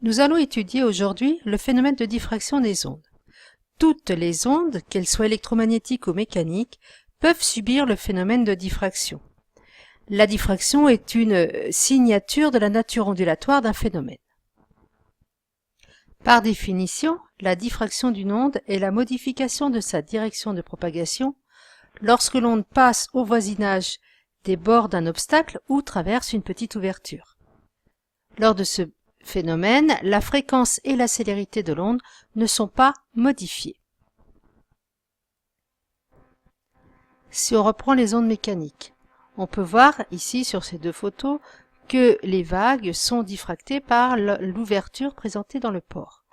Nous allons étudier aujourd'hui le phénomène de diffraction des ondes. Toutes les ondes, qu'elles soient électromagnétiques ou mécaniques, peuvent subir le phénomène de diffraction. La diffraction est une signature de la nature ondulatoire d'un phénomène. Par définition, la diffraction d'une onde est la modification de sa direction de propagation lorsque l'onde passe au voisinage des bords d'un obstacle ou traverse une petite ouverture. Lors de ce phénomène, la fréquence et la célérité de l'onde ne sont pas modifiées. Si on reprend les ondes mécaniques, on peut voir ici sur ces deux photos que les vagues sont diffractées par l'ouverture présentée dans le port.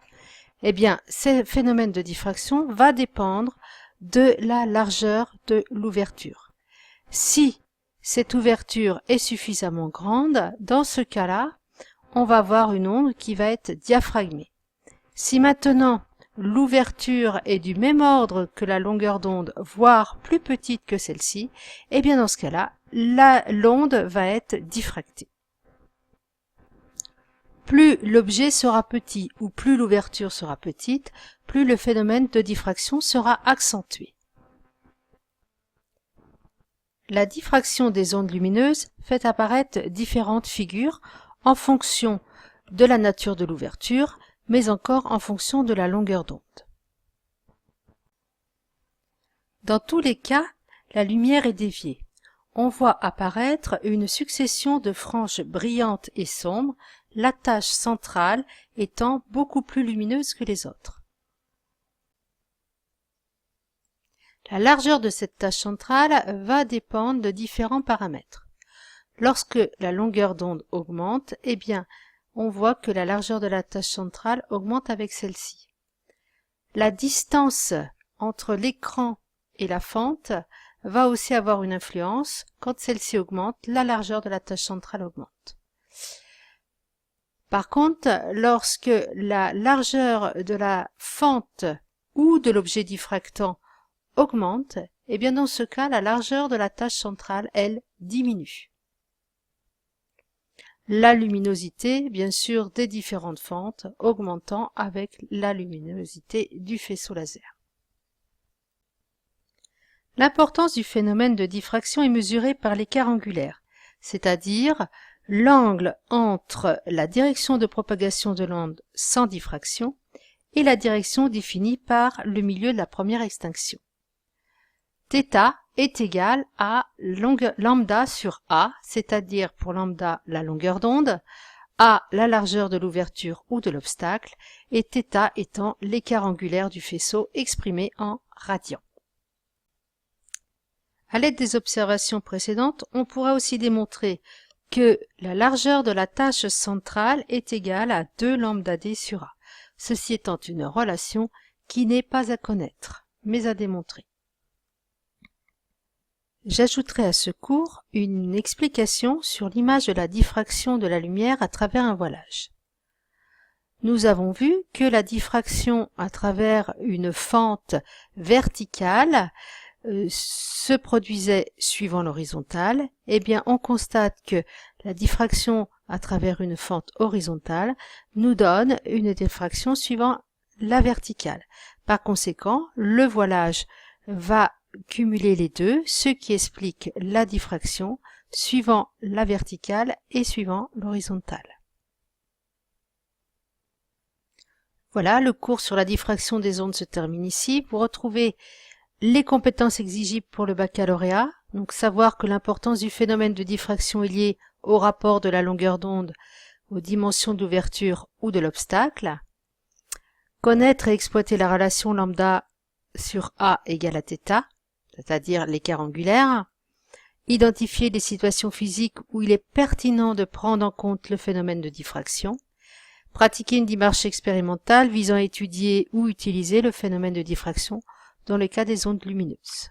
Eh bien, ce phénomène de diffraction va dépendre de la largeur de l'ouverture. Si cette ouverture est suffisamment grande, dans ce cas-là, on va avoir une onde qui va être diaphragmée. Si maintenant l'ouverture est du même ordre que la longueur d'onde, voire plus petite que celle-ci, eh bien dans ce cas-là, l'onde va être diffractée. Plus l'objet sera petit ou plus l'ouverture sera petite, plus le phénomène de diffraction sera accentué. La diffraction des ondes lumineuses fait apparaître différentes figures en fonction de la nature de l'ouverture, mais encore en fonction de la longueur d'onde. Dans tous les cas, la lumière est déviée. On voit apparaître une succession de franges brillantes et sombres, la tache centrale étant beaucoup plus lumineuse que les autres. La largeur de cette tache centrale va dépendre de différents paramètres. Lorsque la longueur d'onde augmente, eh bien, on voit que la largeur de la tache centrale augmente avec celle-ci. La distance entre l'écran et la fente va aussi avoir une influence. Quand celle-ci augmente, la largeur de la tache centrale augmente. Par contre, lorsque la largeur de la fente ou de l'objet diffractant augmente, eh bien dans ce cas, la largeur de la tache centrale, elle, diminue. La luminosité, bien sûr, des différentes fentes augmentant avec la luminosité du faisceau laser. L'importance du phénomène de diffraction est mesurée par l'écart angulaire, c'est-à-dire l'angle entre la direction de propagation de l'onde sans diffraction et la direction définie par le milieu de la première extinction. Θ est égal à lambda sur A, c'est-à-dire pour lambda la longueur d'onde, A la largeur de l'ouverture ou de l'obstacle, et θ étant l'écart angulaire du faisceau exprimé en radians. À l'aide des observations précédentes, on pourra aussi démontrer que la largeur de la tache centrale est égale à 2 lambda d sur A, ceci étant une relation qui n'est pas à connaître, mais à démontrer. J'ajouterai à ce cours une explication sur l'image de la diffraction de la lumière à travers un voilage. Nous avons vu que la diffraction à travers une fente verticale se produisait suivant l'horizontale. Eh bien, on constate que la diffraction à travers une fente horizontale nous donne une diffraction suivant la verticale. Par conséquent, le voilage va cumuler les deux, ce qui explique la diffraction suivant la verticale et suivant l'horizontale. Voilà, le cours sur la diffraction des ondes se termine ici. Vous retrouvez les compétences exigibles pour le baccalauréat, donc savoir que l'importance du phénomène de diffraction est liée au rapport de la longueur d'onde aux dimensions d'ouverture ou de l'obstacle, connaître et exploiter la relation lambda sur A égale à θ, c'est-à-dire l'écart angulaire, identifier des situations physiques où il est pertinent de prendre en compte le phénomène de diffraction, pratiquer une démarche expérimentale visant à étudier ou utiliser le phénomène de diffraction dans le cas des ondes lumineuses.